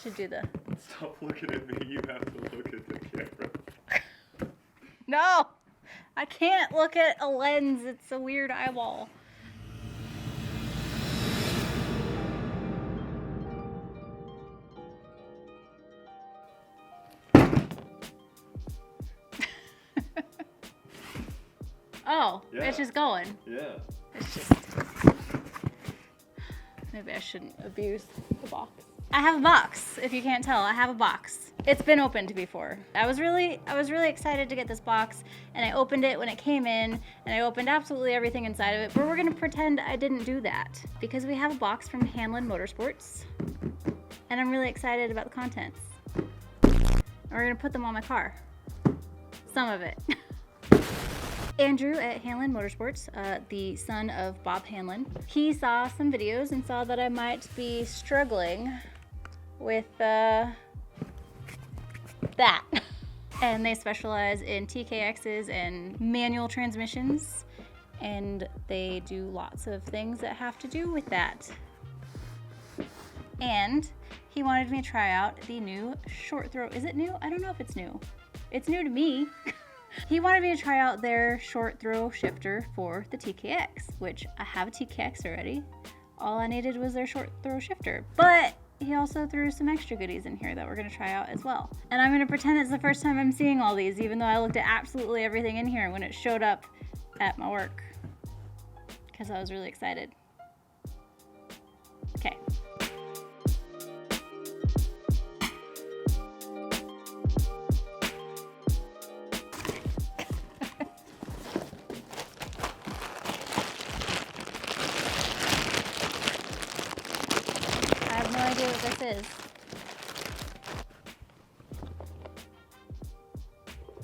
should do the... Stop looking at me, you have to look at the camera. No! I can't look at a lens, it's a weird eyeball. Oh, yeah. It's just going. Yeah. It's just... Maybe I shouldn't abuse the box. I have a box, if you can't tell, I have a box. It's been opened before. I was really excited to get this box, and I opened it when it came in, and I opened absolutely everything inside of it, but we're gonna pretend I didn't do that because we have a box from Hanlon Motorsports, and I'm really excited about the contents. And we're gonna put them on my car. Some of it. Andrew at Hanlon Motorsports, the son of Bob Hanlon, he saw some videos and saw that I might be struggling with that. And they specialize in TKXs and manual transmissions, and they do lots of things that have to do with that. And he wanted me to try out the new short throw. Is it new? I don't know if it's new. It's new to me. He wanted me to try out their short throw shifter for the TKX, which I have a TKX already. All I needed was their short throw shifter, but he also threw some extra goodies in here that we're gonna try out as well. And I'm gonna pretend it's the first time I'm seeing all these, even though I looked at absolutely everything in here when it showed up at my work, because I was really excited. Okay. I have no idea what this is.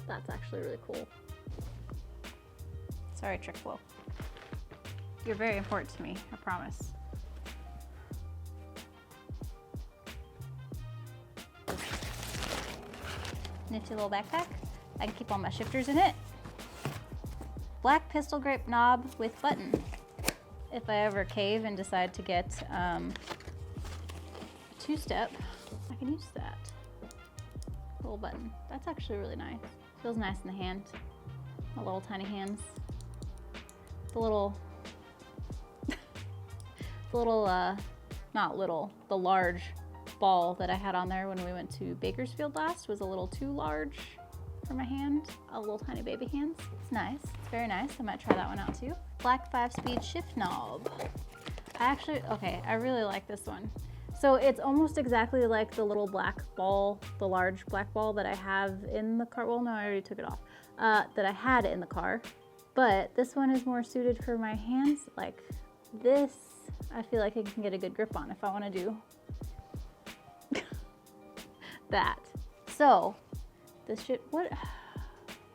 That's actually really cool. Sorry, Trickflow. You're very important to me, I promise. Nifty little backpack. I can keep all my shifters in it. Black pistol grip knob with button. If I ever cave and decide to get a two-step, I can use that. Little button. That's actually really nice. Feels nice in the hand. My little tiny hands. The little, not little, the large ball that I had on there when we went to Bakersfield last was a little too large for my hand. A little tiny baby hands. It's nice. It's very nice. I might try that one out too. Black 5-speed shift knob. I really like this one. So it's almost exactly like the little black ball, the large black ball that I have in the car. Well, no, I already took it off. That I had in the car. But this one is more suited for my hands. Like this, I feel like I can get a good grip on if I want to do that. So this should, what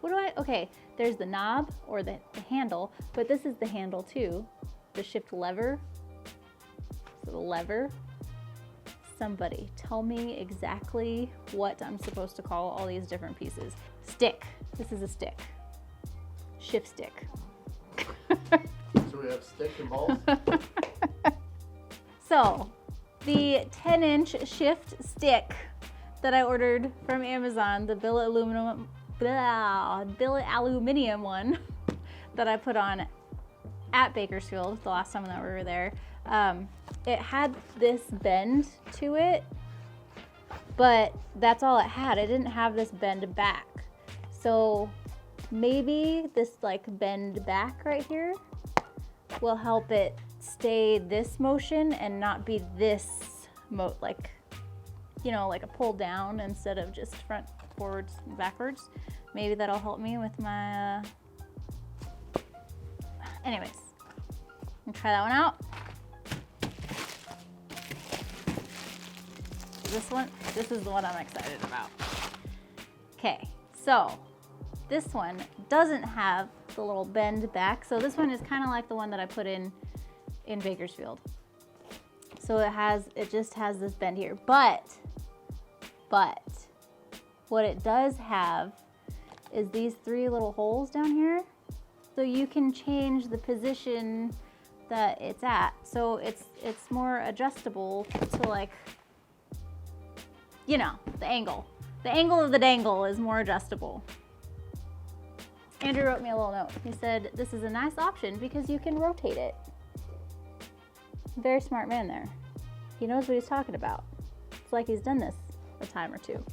do I, okay, there's the knob or the handle, but this is the handle too. The shift lever. So the lever. Somebody tell me exactly what I'm supposed to call all these different pieces. Stick. This is a stick. Shift stick. So we have stick and balls? So the 10-inch shift stick that I ordered from Amazon, the billet aluminum one that I put on at Bakersfield the last time that we were there, it had this bend to it, but that's all it had. It didn't have this bend back. So maybe this like bend back right here will help it stay this motion and not be this like, you know, like a pull down instead of just front, forwards, and backwards. Maybe that'll help me with my, anyways, I'm gonna try that one out. This is the one I'm excited about. Okay, so this one doesn't have the little bend back. So this one is kind of like the one that I put in Bakersfield. So it just has this bend here, but what it does have is these 3 little holes down here. So you can change the position that it's at. So it's more adjustable to like you know, the angle. The angle of the dangle is more adjustable. Andrew wrote me a little note. He said, this is a nice option because you can rotate it. Very smart man there. He knows what he's talking about. It's like he's done this a time or two.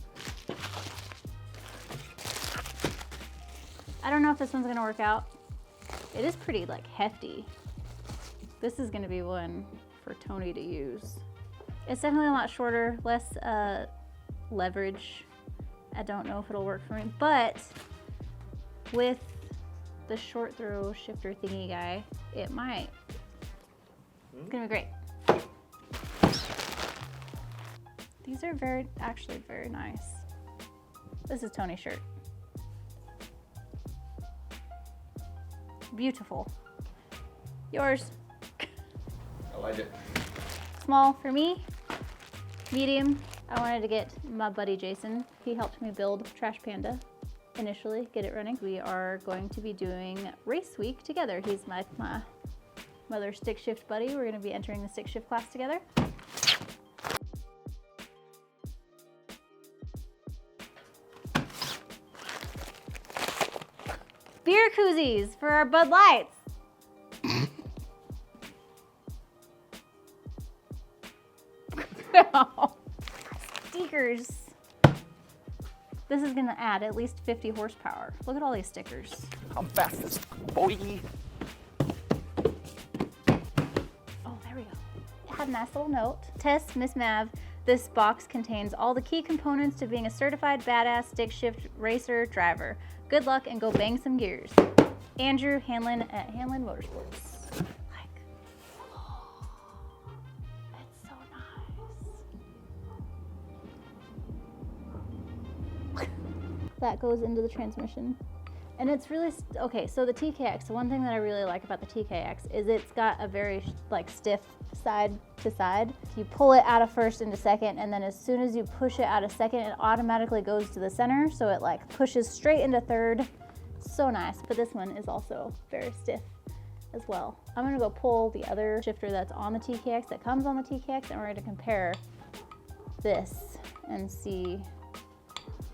I don't know if this one's gonna work out. It is pretty like hefty. This is gonna be one for Tony to use. It's definitely a lot shorter, less leverage. I don't know if it'll work for me, but with the short throw shifter thingy guy, it might. It's gonna be great. These are actually very nice. This is Tony's shirt. Beautiful. Yours. I like it. Small for me, medium. I wanted to get my buddy Jason. He helped me build Trash Panda initially, get it running. We are going to be doing race week together. He's my mother stick shift buddy. We're gonna be entering the stick shift class together. Beer koozies for our Bud Lights. No. Stickers. This is gonna add at least 50 horsepower. Look at all these stickers. I'm fastest, boy. Oh, there we go. It had a nice little note. Tess, Miss Mav, this box contains all the key components to being a certified badass stick shift racer driver. Good luck and go bang some gears. Andrew Hanlon at Hanlon Motorsports. Like, oh, it's so nice. That goes into the transmission. And it's really, okay, so the TKX, the one thing that I really like about the TKX is it's got a very like stiff side to side. You pull it out of first into second, and then as soon as you push it out of second, it automatically goes to the center, so it like pushes straight into third. So nice, but this one is also very stiff as well. I'm gonna go pull the other shifter that's on the TKX, that comes on the TKX, and we're gonna compare this and see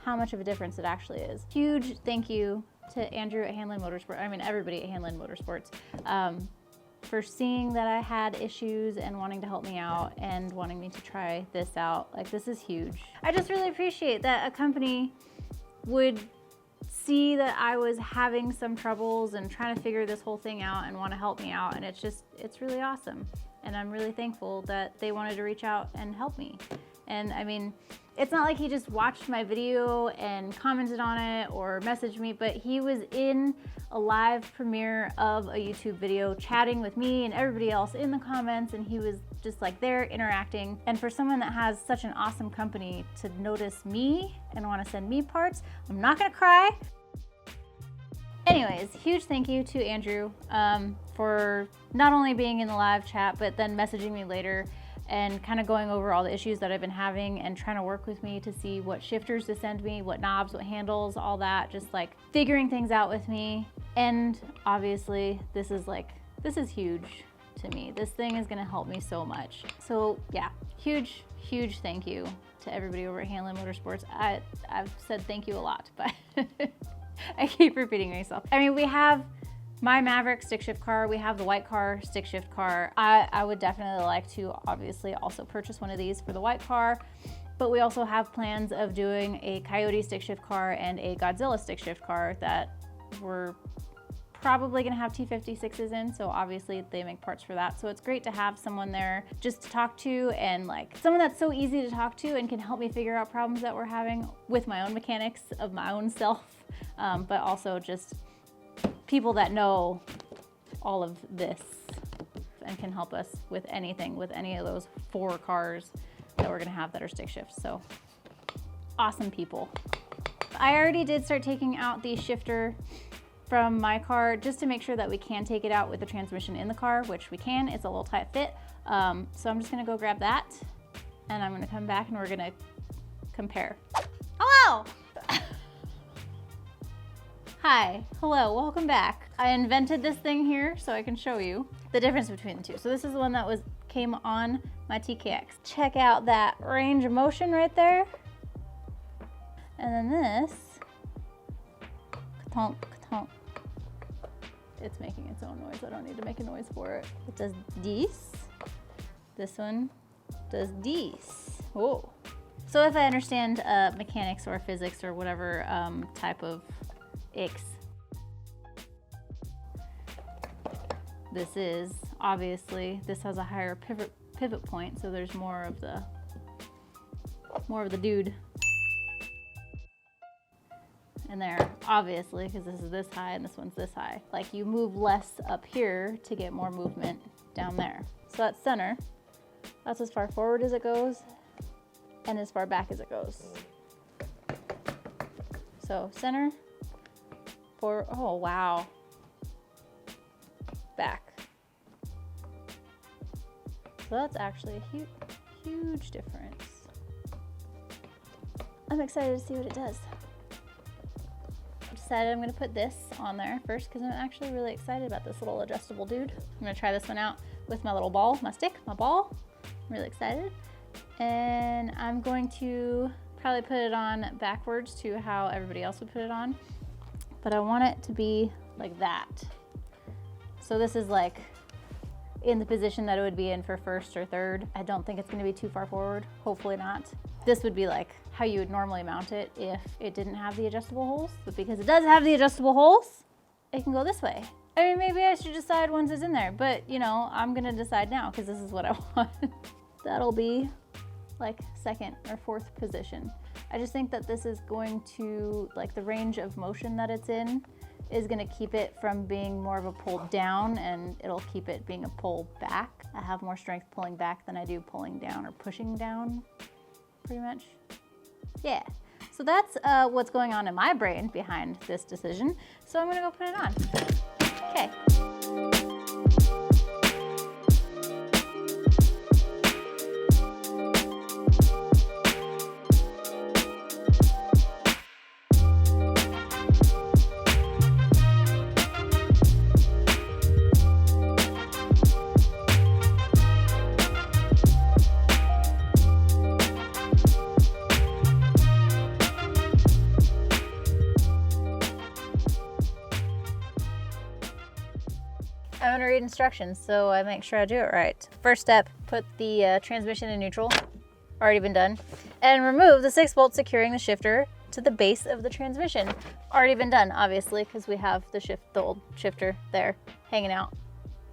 how much of a difference it actually is. Huge thank you to Andrew at Hanlon Motorsports, I mean everybody at Hanlon Motorsports, for seeing that I had issues and wanting to help me out and wanting me to try this out. Like, this is huge. I just really appreciate that a company would see that I was having some troubles and trying to figure this whole thing out and want to help me out, and it's really awesome. And I'm really thankful that they wanted to reach out and help me. And I mean, it's not like he just watched my video and commented on it or messaged me, but he was in a live premiere of a YouTube video chatting with me and everybody else in the comments, and he was just like there interacting. And for someone that has such an awesome company to notice me and want to send me parts, I'm not gonna cry. Anyways, huge thank you to Andrew for not only being in the live chat, but then messaging me later and kind of going over all the issues that I've been having and trying to work with me to see what shifters to send me, what knobs, what handles, all that, just like figuring things out with me. And obviously this is huge to me. This thing is gonna help me so much. So yeah, huge thank you to everybody over at Hanlon Motorsports. I've said thank you a lot, but I keep repeating myself. I mean, we have my Maverick stick shift car, we have the white car stick shift car. I would definitely like to obviously also purchase one of these for the white car, but we also have plans of doing a Coyote stick shift car and a Godzilla stick shift car that we're probably gonna have T56s in, so obviously they make parts for that. So it's great to have someone there just to talk to, and like someone that's so easy to talk to and can help me figure out problems that we're having with my own mechanics of my own self, but also just people that know all of this and can help us with anything, with any of those 4 cars that we're gonna have that are stick shifts. So awesome people. I already did start taking out the shifter from my car just to make sure that we can take it out with the transmission in the car, which we can. It's a little tight fit. So I'm just gonna go grab that and I'm gonna come back and we're gonna compare. Hello! Hi, hello, welcome back. I invented this thing here so I can show you the difference between the two. So this is the one that came on my TKX. Check out that range of motion right there. And then this, ka-tonk, ka-tonk. It's making its own noise. I don't need to make a noise for it. It does this. This one does this. Oh. So if I understand mechanics or physics or whatever type of X, this is obviously, this has a higher pivot point, so there's more of the dude in there, obviously, because this is this high and this one's this high. Like, you move less up here to get more movement down there. So that's center. That's as far forward as it goes and as far back as it goes. So center, forward, oh wow, back. So that's actually a huge difference. I'm excited to see what it does. I decided I'm gonna put this on there first because I'm actually really excited about this little adjustable dude. I'm gonna try this one out with my little ball, my stick, my ball. I'm really excited. And I'm going to probably put it on backwards to how everybody else would put it on. But I want it to be like that. So this is like in the position that it would be in for first or third. I don't think it's gonna be too far forward, hopefully not. This would be like how you would normally mount it if it didn't have the adjustable holes. But because it does have the adjustable holes, it can go this way. I mean, maybe I should decide once it's in there, but you know, I'm gonna decide now because this is what I want. That'll be like second or fourth position. I just think that this is going to, like, the range of motion that it's in is gonna keep it from being more of a pull down, and it'll keep it being a pull back. I have more strength pulling back than I do pulling down or pushing down, pretty much. Yeah, so that's what's going on in my brain behind this decision. So I'm gonna go put it on. Okay. I'm gonna read instructions so I make sure I do it right. First step, put the transmission in neutral, already been done, and remove the 6 bolts securing the shifter to the base of the transmission. Already been done, obviously, because we have the old shifter there hanging out,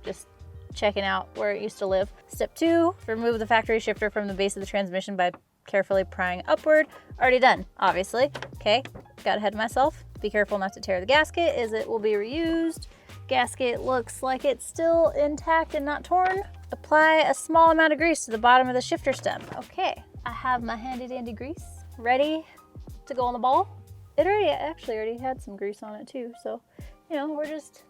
just checking out where it used to live. Step 2, remove the factory shifter from the base of the transmission by carefully prying upward. Already done, obviously. Okay, got ahead of myself. Be careful not to tear the gasket as it will be reused. Gasket looks like it's still intact and not torn. Apply a small amount of grease to the bottom of the shifter stem. Okay, I have my handy dandy grease ready to go on the ball. It already had some grease on it too, so you know, we're just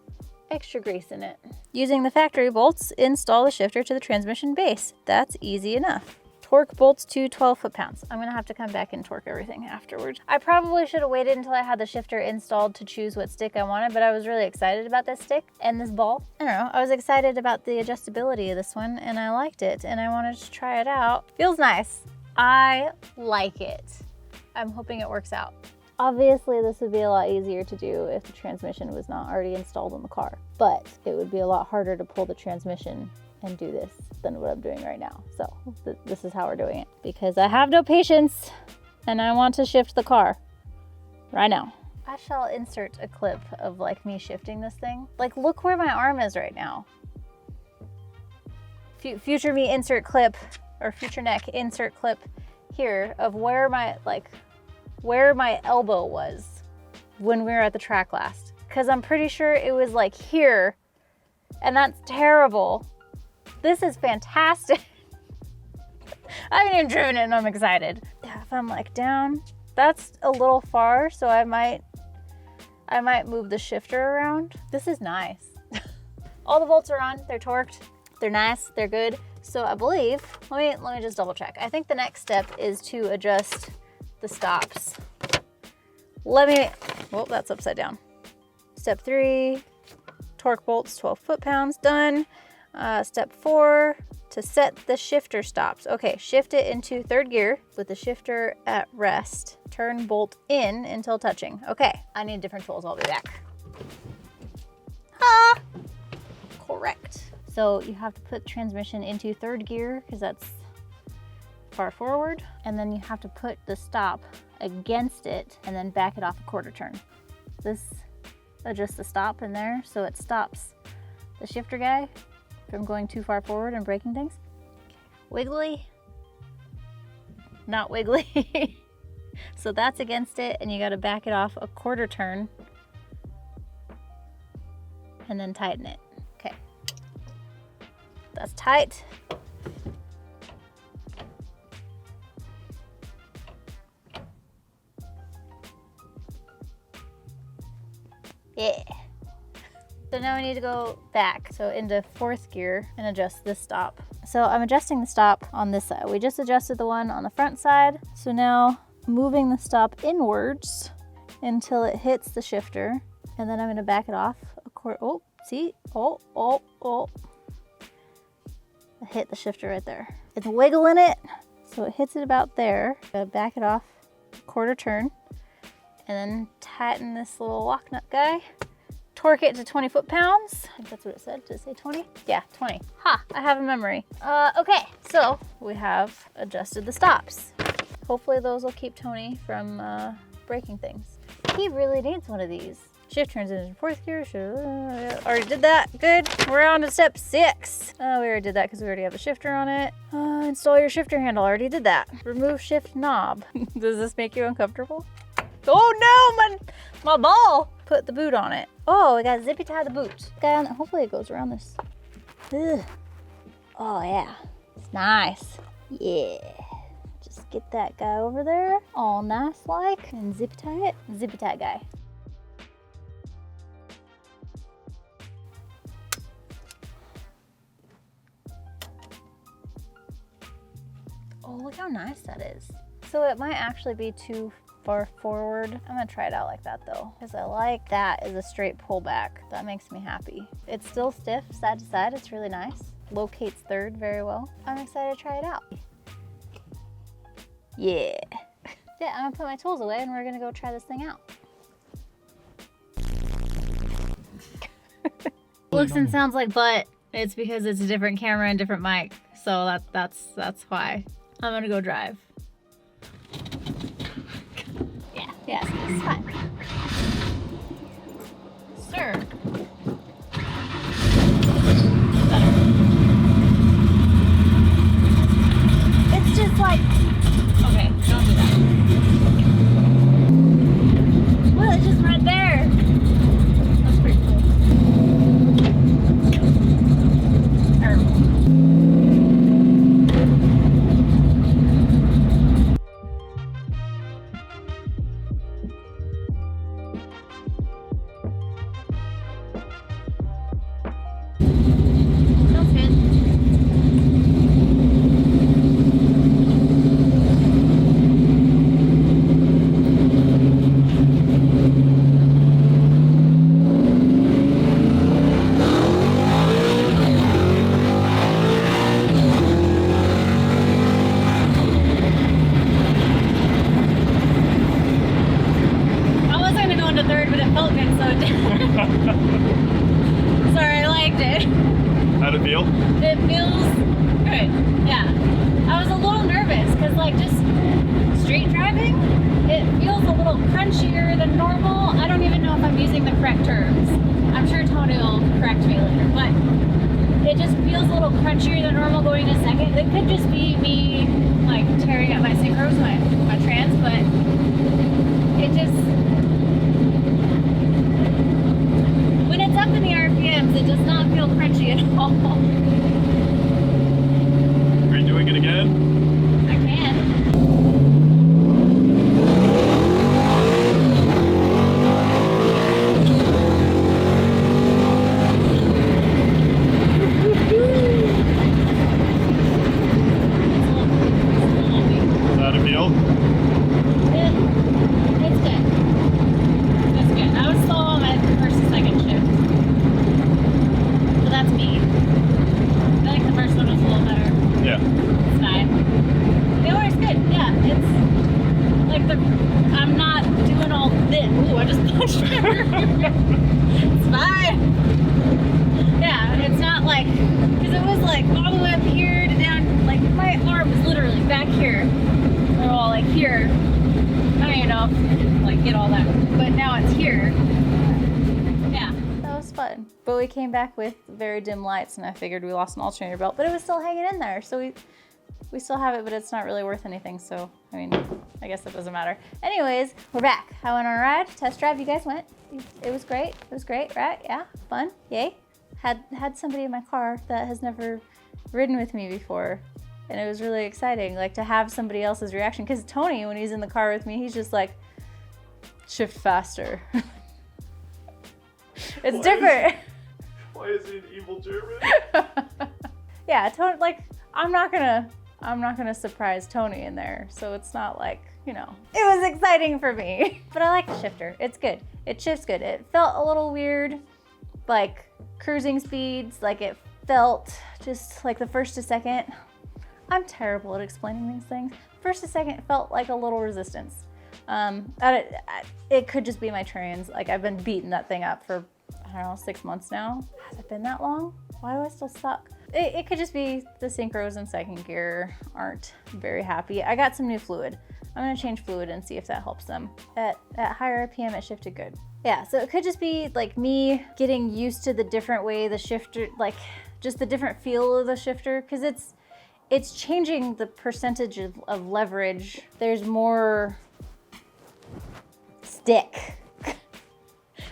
extra grease in it. Using the factory bolts, install the shifter to the transmission base. That's easy enough. Torque bolts to 12 foot-pounds. I'm gonna have to come back and torque everything afterwards. I probably should have waited until I had the shifter installed to choose what stick I wanted, but I was really excited about this stick and this ball. I don't know, I was excited about the adjustability of this one and I liked it and I wanted to try it out. Feels nice. I like it. I'm hoping it works out. Obviously, this would be a lot easier to do if the transmission was not already installed in the car, but it would be a lot harder to pull the transmission and do this than what I'm doing right now. So this is how we're doing it because I have no patience and I want to shift the car right now. I shall insert a clip of like me shifting this thing. Like, look where my arm is right now. Future me insert clip, or future neck insert clip here of where my elbow was when we were at the track last. Cause I'm pretty sure it was like here, and that's terrible. This is fantastic. I haven't even driven it and I'm excited. Yeah, if I'm like down, that's a little far, so I might move the shifter around. This is nice. All the bolts are on, they're torqued, they're nice, they're good. So I believe, let me just double check. I think the next step is to adjust the stops. Well, that's upside down. Step 3, torque bolts, 12 foot-pounds, done. Step 4, to set the shifter stops. Okay, shift it into third gear with the shifter at rest. Turn bolt in until touching. Okay, I need different tools. I'll be back. Ah, correct. So you have to put transmission into third gear because that's far forward. And then you have to put the stop against it and then back it off a quarter turn. This adjusts the stop in there so it stops the shifter guy from going too far forward and breaking things. Wiggly, not wiggly. So that's against it, and you got to back it off a quarter turn and then tighten it. Okay, that's tight. Yeah. So now I need to go back, so into fourth gear and adjust this stop. So I'm adjusting the stop on this side. We just adjusted the one on the front side. So now moving the stop inwards until it hits the shifter. And then I'm gonna back it off a quarter. Oh, see? Oh. I hit the shifter right there. It's wiggling it, so it hits it about there. Gotta back it off a quarter turn and then tighten this little lock nut guy. Torque it to 20 foot-pounds. I think that's what it said. Did it say 20? Yeah, 20. Ha, I have a memory. Okay, so we have adjusted the stops. Hopefully those will keep Tony from breaking things. He really needs one of these. Shift turns into fourth gear. Already did that. Good. We're on to step 6. We already did that because we already have a shifter on it. Install your shifter handle. Already did that. Remove shift knob. Does this make you uncomfortable? Oh no, my ball! Put the boot on it. Oh, we got zippy tie the boot. Guy on it. Hopefully it goes around this. Ugh. Oh yeah, it's nice. Yeah. Just get that guy over there, all nice like, and zippy tie it. Zippy tie guy. Oh, look how nice that is. So it might actually be too far forward. I'm gonna try it out like that though, because I like that as a straight pullback. That makes me happy. It's still stiff side to side. It's really nice. Locates third very well. I'm excited to try it out. Yeah. Yeah, I'm gonna put my tools away and we're gonna go try this thing out. Looks and sounds like butt. It's because it's a different camera and different mic. So that's why. I'm gonna go drive. Yes, it's fine. Sir. Better. It's just like, okay, don't do that. Well, it's just right there. That's pretty cool. Sorry, I liked it. How'd it feel? It feels good, yeah. I was a little nervous because like just street driving, it feels a little crunchier than normal. I don't even know if I'm using the correct terms. I'm sure Tony will correct me later, but it just feels a little crunchier than normal going to second. It could just be me like tearing up my synchros, my trans, but it just, when it's up in the RPMs, it does not feel crunchy at all. Are you doing it again? I can. How'd it feel? It's good. It's good. I was slow on my first and second shift. But that's me. like I'm not doing all this. Ooh, I just punched her. It's fine. Yeah, it's not like, because it was like all the way up here to down, like my arm is literally back here. They're all like here. I don't even know if like get all that, but now it's here. Yeah, that was fun. But we came back with very dim lights, and I figured we lost an alternator belt, but it was still hanging in there. So we still have it, but it's not really worth anything. So, I mean, I guess it doesn't matter. Anyways, we're back. I went on a ride, test drive. You guys went. It was great. It was great, right? Yeah, fun. Yay. Had somebody in my car that has never ridden with me before. And it was really exciting, like to have somebody else's reaction. Because Tony, when he's in the car with me, he's just like, shift faster. It's different. Why is he an evil German? Yeah, Tony, like, I'm not gonna surprise Tony in there. So it's not like, you know, it was exciting for me. But I like the shifter, it's good. It shifts good. It felt a little weird, like cruising speeds, like it felt just like the first to second. I'm terrible at explaining these things. First to second, it felt like a little resistance. It could just be my trans. Like I've been beating that thing up for, I don't know, 6 months now. Has it been that long? Why do I still suck? It could just be the synchros in second gear aren't very happy. I got some new fluid. I'm gonna change fluid and see if that helps them. At higher RPM, it shifted good. Yeah, so it could just be like me getting used to the different way the shifter, like just the different feel of the shifter, because it's changing the percentage of leverage. There's more stick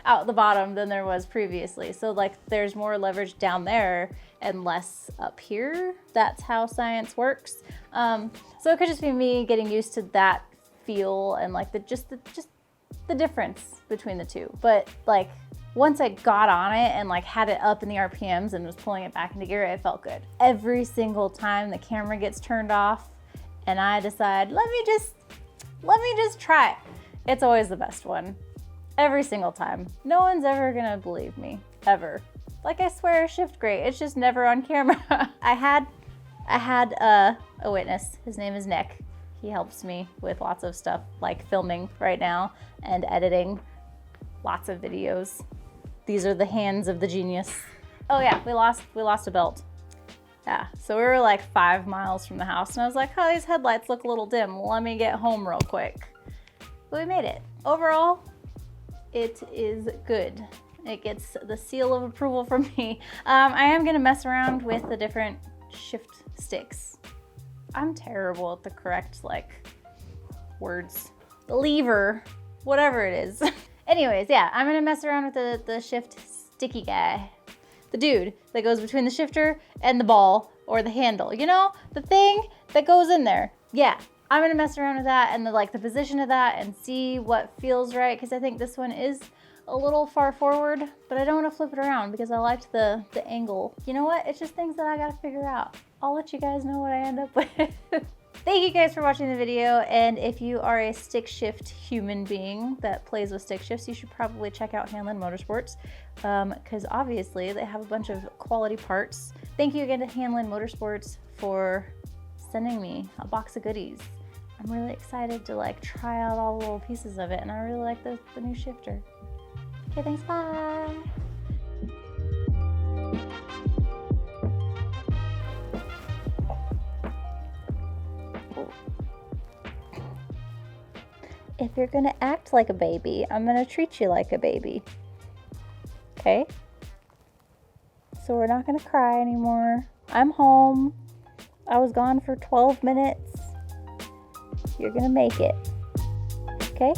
out the bottom than there was previously. So like there's more leverage down there and less up here. That's how science works. So it could just be me getting used to that feel and like the difference between the two. But like once I got on it and like had it up in the RPMs and was pulling it back into gear, it felt good. Every single time the camera gets turned off and I decide, let me just try it. It's always the best one. Every single time. No one's ever gonna believe me, ever. Like I swear I shift great, it's just never on camera. I had a witness, his name is Nick. He helps me with lots of stuff like filming right now and editing lots of videos. These are the hands of the genius. Oh yeah, we lost a belt. Yeah, so we were like 5 miles from the house and I was like, oh, these headlights look a little dim. Let me get home real quick. But we made it. Overall, it is good. It gets the seal of approval from me. I am gonna mess around with the different shift sticks. I'm terrible at the correct like words. The lever, whatever it is. Anyways, yeah, I'm gonna mess around with the shift sticky guy. The dude that goes between the shifter and the ball or the handle, you know? The thing that goes in there. Yeah, I'm gonna mess around with that and the position of that and see what feels right, because I think this one is a little far forward, but I don't want to flip it around because I liked the angle. You know what? It's just things that I gotta figure out. I'll let you guys know what I end up with. Thank you guys for watching the video, and if you are a stick shift human being that plays with stick shifts, you should probably check out Hanlon Motorsports, because obviously they have a bunch of quality parts. Thank you again to Hanlon Motorsports for sending me a box of goodies. I'm really excited to like try out all the little pieces of it, and I really like the new shifter. Okay, thanks, bye. If you're gonna act like a baby, I'm gonna treat you like a baby. Okay? So we're not gonna cry anymore. I'm home. I was gone for 12 minutes. You're gonna make it. Okay?